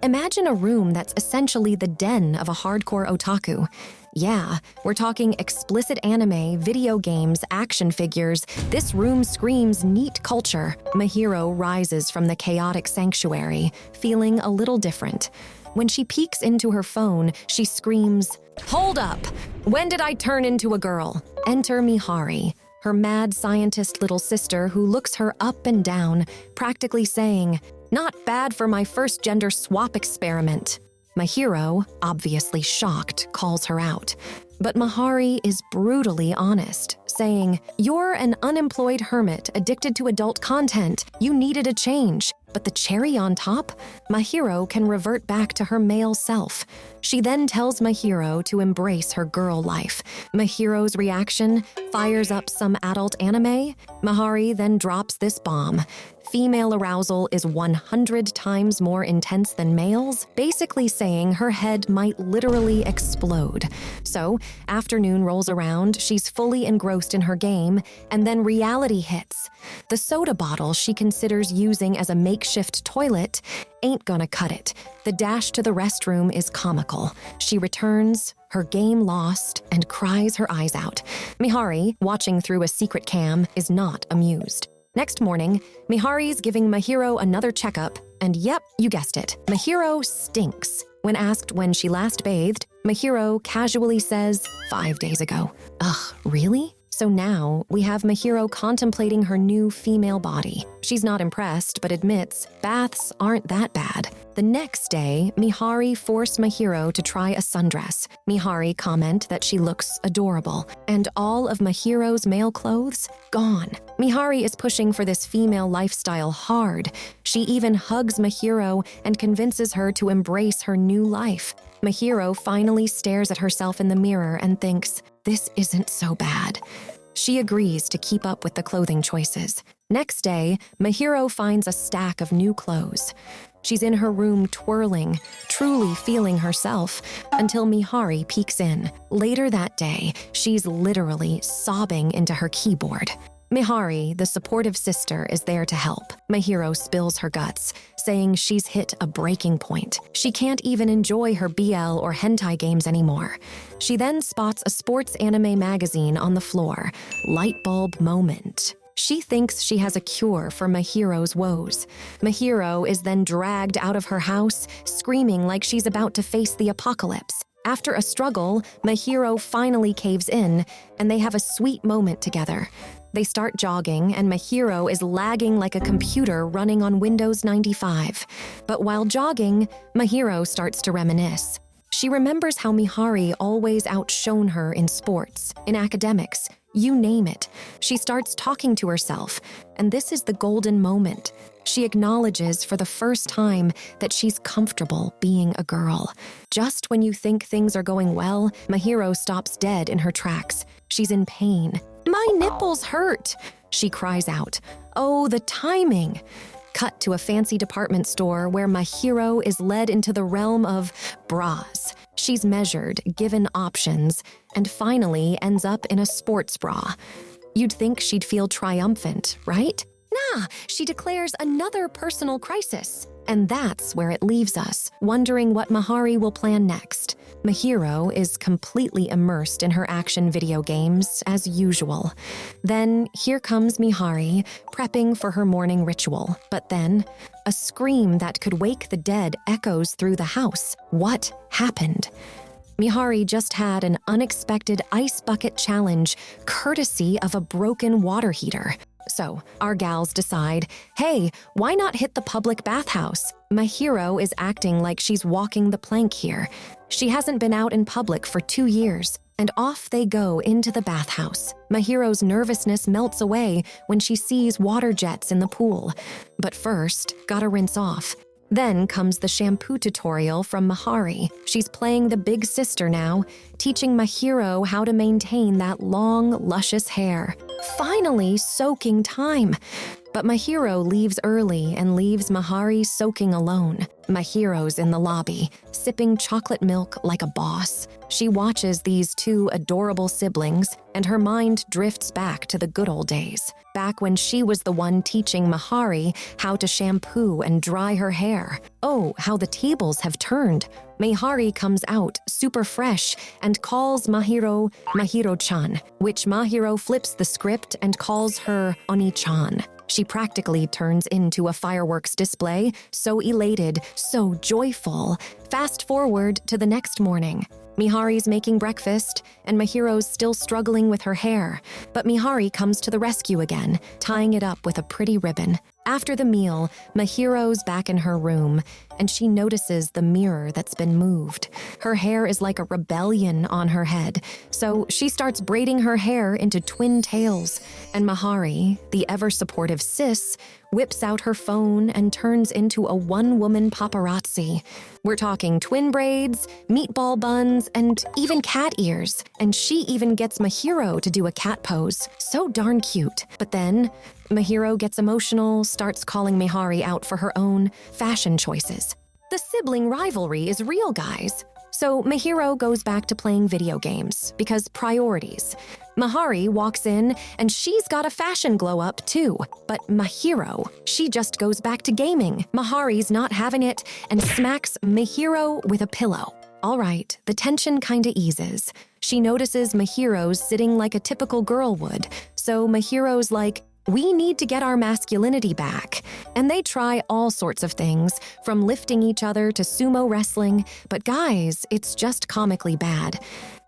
Imagine a room that's essentially the den of a hardcore otaku. Yeah, we're talking explicit anime, video games, action figures. This room screams NEET culture. Mahiro rises from the chaotic sanctuary, feeling a little different. When she peeks into her phone, she screams, "Hold up! When did I turn into a girl?" Enter Mihari, her mad scientist little sister who looks her up and down, practically saying, "Not bad for my first gender swap experiment." Mahiro, obviously shocked, calls her out. But Mihari is brutally honest, saying, "You're an unemployed hermit addicted to adult content. You needed a change." But the cherry on top? Mahiro can revert back to her male self. She then tells Mahiro to embrace her girl life. Mahiro's reaction fires up some adult anime. Mihari then drops this bomb. Female arousal is 100 times more intense than males, basically saying her head might literally explode. So, afternoon rolls around, she's fully engrossed in her game, and then reality hits. The soda bottle she considers using as a makeshift toilet ain't gonna cut it. The dash to the restroom is comical. She returns, her game lost, and cries her eyes out. Mihari, watching through a secret cam, is not amused. Next morning, Mihari's giving Mahiro another checkup, and yep, you guessed it, Mahiro stinks. When asked when she last bathed, Mahiro casually says, 5 days ago. Ugh, really? So now, we have Mahiro contemplating her new female body. She's not impressed, but admits baths aren't that bad. The next day, Mihari forced Mahiro to try a sundress. Mihari comment that she looks adorable, and all of Mahiro's male clothes gone. Mihari is pushing for this female lifestyle hard. She even hugs Mahiro and convinces her to embrace her new life. Mahiro finally stares at herself in the mirror and thinks, this isn't so bad. She agrees to keep up with the clothing choices. Next day, Mahiro finds a stack of new clothes. She's in her room twirling, truly feeling herself, until Mihari peeks in. Later that day, she's literally sobbing into her keyboard. Mihari, the supportive sister, is there to help. Mahiro spills her guts, saying she's hit a breaking point. She can't even enjoy her BL or hentai games anymore. She then spots a sports anime magazine on the floor. Light bulb moment. She thinks she has a cure for Mahiro's woes. Mahiro is then dragged out of her house, screaming like she's about to face the apocalypse. After a struggle, Mahiro finally caves in, and they have a sweet moment together. They start jogging, and Mahiro is lagging like a computer running on Windows 95. But while jogging, Mahiro starts to reminisce. She remembers how Mihari always outshone her in sports, in academics, you name it. She starts talking to herself, and this is the golden moment. She acknowledges for the first time that she's comfortable being a girl. Just when you think things are going well, Mahiro stops dead in her tracks. She's in pain. "My nipples hurt," she cries out. Oh, the timing. Cut to a fancy department store where Mahiro is led into the realm of bras. She's measured, given options, and finally ends up in a sports bra. You'd think she'd feel triumphant, right? Nah, she declares another personal crisis. And that's where it leaves us, wondering what Mihari will plan next. Mahiro is completely immersed in her action video games, as usual. Then, here comes Mihari, prepping for her morning ritual. But then, a scream that could wake the dead echoes through the house. What happened? Mihari just had an unexpected ice bucket challenge, courtesy of a broken water heater. So, our gals decide, hey, why not hit the public bathhouse? Mahiro is acting like she's walking the plank here. She hasn't been out in public for 2 years, and off they go into the bathhouse. Mahiro's nervousness melts away when she sees water jets in the pool. But first, gotta rinse off. Then comes the shampoo tutorial from Mihari. She's playing the big sister now, teaching Mahiro how to maintain that long, luscious hair. Finally, soaking time. But Mahiro leaves early and leaves Mihari soaking alone. Mahiro's in the lobby, sipping chocolate milk like a boss. She watches these two adorable siblings, and her mind drifts back to the good old days. Back when she was the one teaching Mihari how to shampoo and dry her hair. Oh, how the tables have turned. Mihari comes out super fresh and calls Mahiro Mahiro-chan, which Mahiro flips the script and calls her Oni-chan. She practically turns into a fireworks display, so elated, so joyful. Fast forward to the next morning. Mihari's making breakfast, and Mahiro's still struggling with her hair. But Mihari comes to the rescue again, tying it up with a pretty ribbon. After the meal, Mahiro's back in her room, and she notices the mirror that's been moved. Her hair is like a rebellion on her head, so she starts braiding her hair into twin tails. And Mihari, the ever-supportive sis, whips out her phone and turns into a one-woman paparazzi. We're talking twin braids, meatball buns, and even cat ears. And she even gets Mahiro to do a cat pose. So darn cute. But then, Mahiro gets emotional, starts calling Mihari out for her own fashion choices. The sibling rivalry is real, guys. So Mahiro goes back to playing video games, because priorities. Mihari walks in, and she's got a fashion glow-up too. But Mahiro, she just goes back to gaming. Mihari's not having it, and smacks Mahiro with a pillow. All right, the tension kinda eases. She notices Mahiro's sitting like a typical girl would, so Mahiro's like, we need to get our masculinity back. And they try all sorts of things, from lifting each other to sumo wrestling, but guys, it's just comically bad.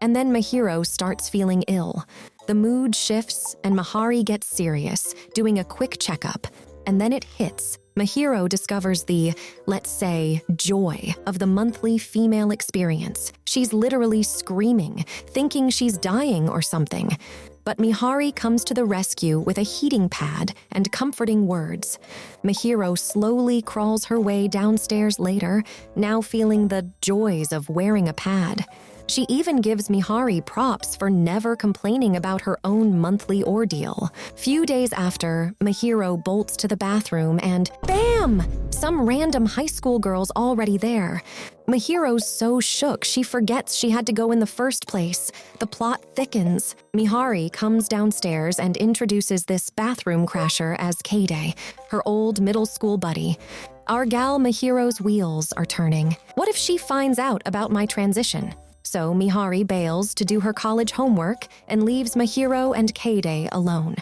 And then Mahiro starts feeling ill. The mood shifts and Mihari gets serious, doing a quick checkup. And then it hits. Mahiro discovers the, let's say, joy of the monthly female experience. She's literally screaming, thinking she's dying or something. But Mihari comes to the rescue with a heating pad and comforting words. Mahiro slowly crawls her way downstairs later, now feeling the joys of wearing a pad. She even gives Mihari props for never complaining about her own monthly ordeal. Few days after, Mahiro bolts to the bathroom and bam! Some random high school girl's already there. Mahiro's so shook she forgets she had to go in the first place. The plot thickens. Mihari comes downstairs and introduces this bathroom crasher as K-Day, her old middle school buddy. Our gal Mahiro's wheels are turning. What if she finds out about my transition? So Mihari bails to do her college homework and leaves Mahiro and K-Day alone.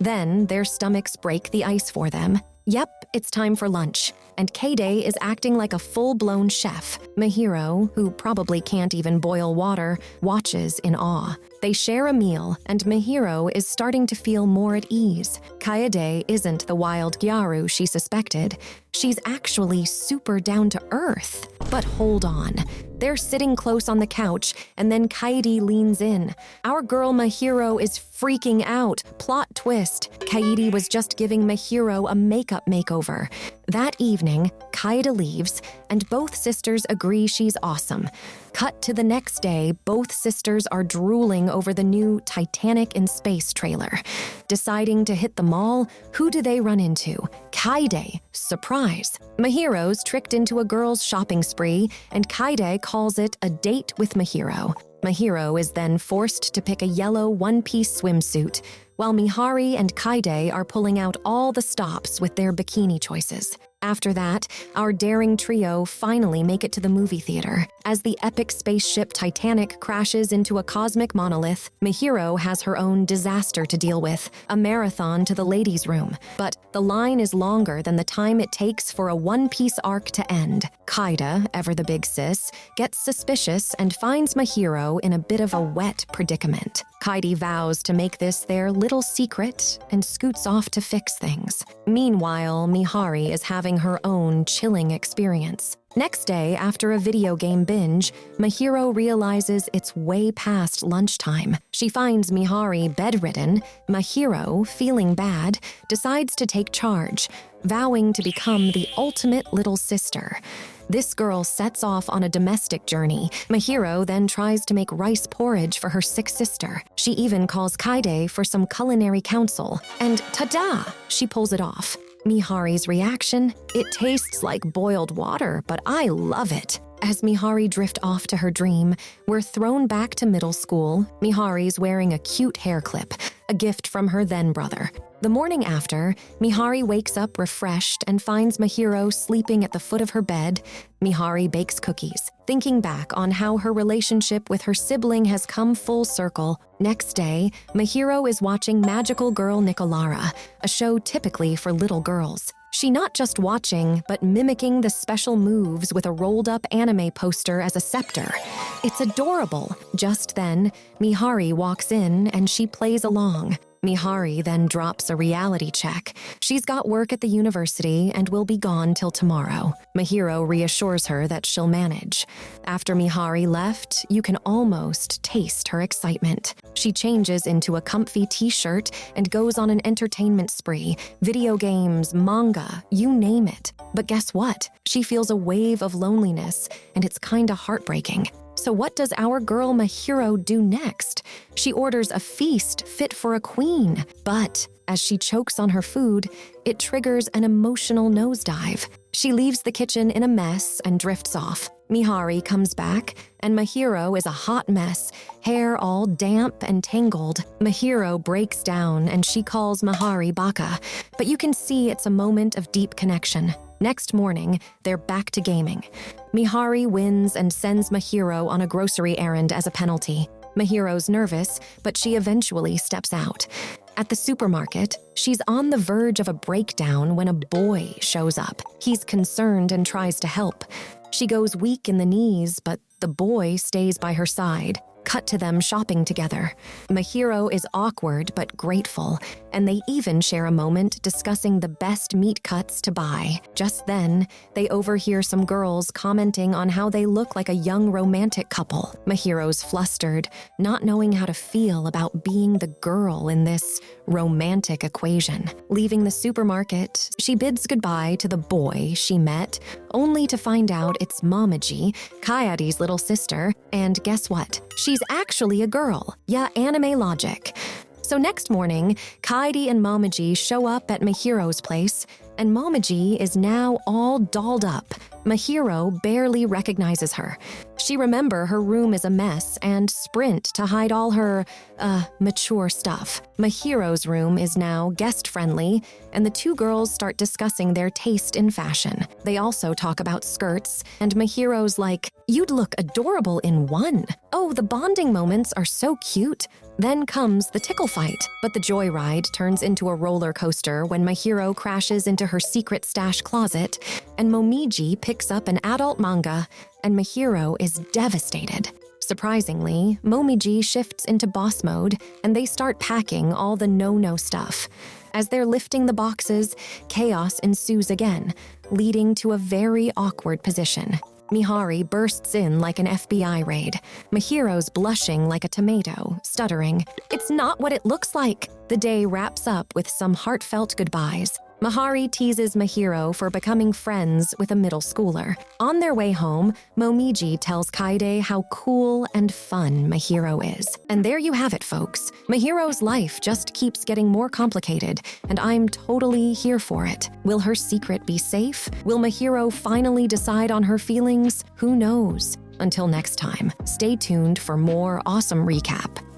Then their stomachs break the ice for them. Yep, it's time for lunch, and K-Day is acting like a full-blown chef. Mahiro, who probably can't even boil water, watches in awe. They share a meal, and Mahiro is starting to feel more at ease. Kaede isn't the wild Gyaru she suspected. She's actually super down to earth. But hold on. They're sitting close on the couch, and then Kaede leans in. Our girl Mahiro is freaking out. Plot twist. Kaede was just giving Mahiro a makeup makeover. That evening, Kaede leaves, and both sisters agree she's awesome. Cut to the next day, both sisters are drooling over the new Titanic in Space trailer. Deciding to hit the mall, who do they run into? Kaede. Surprise. Mahiro's tricked into a girl's shopping spree, and Kaede calls it a date with Mahiro. Mahiro is then forced to pick a yellow one-piece swimsuit, while Mihari and Kaede are pulling out all the stops with their bikini choices. After that, our daring trio finally make it to the movie theater. As the epic spaceship Titanic crashes into a cosmic monolith, Mahiro has her own disaster to deal with, a marathon to the ladies' room. But the line is longer than the time it takes for a one-piece arc to end. Kaede, ever the big sis, gets suspicious and finds Mahiro in a bit of a wet predicament. Kaede vows to make this their little secret and scoots off to fix things. Meanwhile, Mihari is having her own chilling experience. Next day, after a video game binge, Mahiro realizes it's way past lunchtime. She finds Mihari bedridden. Mahiro, feeling bad, decides to take charge, vowing to become the ultimate little sister. This girl sets off on a domestic journey. Mahiro then tries to make rice porridge for her sick sister. She even calls Kaide for some culinary counsel. And ta-da! She pulls it off. Mihari's reaction? It tastes like boiled water, but I love it. As Mihari drift off to her dream, we're thrown back to middle school. Mihari's wearing a cute hair clip, a gift from her then brother. The morning after, Mihari wakes up refreshed and finds Mahiro sleeping at the foot of her bed. Mihari bakes cookies, thinking back on how her relationship with her sibling has come full circle. Next day, Mahiro is watching Magical Girl Nicolara, a show typically for little girls. She not just watching, but mimicking the special moves with a rolled-up anime poster as a scepter. It's adorable. Just then, Mihari walks in and she plays along. Mihari then drops a reality check. She's got work at the university and will be gone till tomorrow. Mahiro reassures her that she'll manage. After Mihari left, you can almost taste her excitement. She changes into a comfy t-shirt and goes on an entertainment spree. Video games, manga, you name it. But guess what? She feels a wave of loneliness, and it's kinda heartbreaking. So what does our girl Mahiro do next? She orders a feast fit for a queen. But as she chokes on her food, it triggers an emotional nosedive. She leaves the kitchen in a mess and drifts off. Mihari comes back, and Mahiro is a hot mess, hair all damp and tangled. Mahiro breaks down and she calls Mihari Baka, but you can see it's a moment of deep connection. Next morning, they're back to gaming. Mihari wins and sends Mahiro on a grocery errand as a penalty. Mahiro's nervous, but she eventually steps out. At the supermarket, she's on the verge of a breakdown when a boy shows up. He's concerned and tries to help. She goes weak in the knees, but the boy stays by her side. Cut to them shopping together. Mahiro is awkward but grateful, and they even share a moment discussing the best meat cuts to buy. Just then, they overhear some girls commenting on how they look like a young romantic couple. Mahiro's flustered, not knowing how to feel about being the girl in this romantic equation. Leaving the supermarket, she bids goodbye to the boy she met, only to find out it's Momaji, Kayade's little sister, and guess what? She's actually a girl. Yeah, anime logic. So next morning, Kaede and Momaji show up at Mahiro's place, and Momaji is now all dolled up. Mahiro barely recognizes her. She remember her room is a mess and sprint to hide all her, mature stuff. Mahiro's room is now guest-friendly, and the two girls start discussing their taste in fashion. They also talk about skirts, and Mahiro's like, "You'd look adorable in one." Oh, the bonding moments are so cute. Then comes the tickle fight, but the joyride turns into a roller coaster when Mahiro crashes into her secret stash closet, and Momiji picks up an adult manga, and Mahiro is devastated. Surprisingly, Momiji shifts into boss mode, and they start packing all the no-no stuff. As they're lifting the boxes, chaos ensues again, leading to a very awkward position. Mihari bursts in like an FBI raid. Mahiro's blushing like a tomato, stuttering, "It's not what it looks like." The day wraps up with some heartfelt goodbyes. Mihari teases Mahiro for becoming friends with a middle schooler. On their way home, Momiji tells Kaede how cool and fun Mahiro is. And there you have it, folks. Mahiro's life just keeps getting more complicated, and I'm totally here for it. Will her secret be safe? Will Mahiro finally decide on her feelings? Who knows? Until next time, stay tuned for more awesome recap.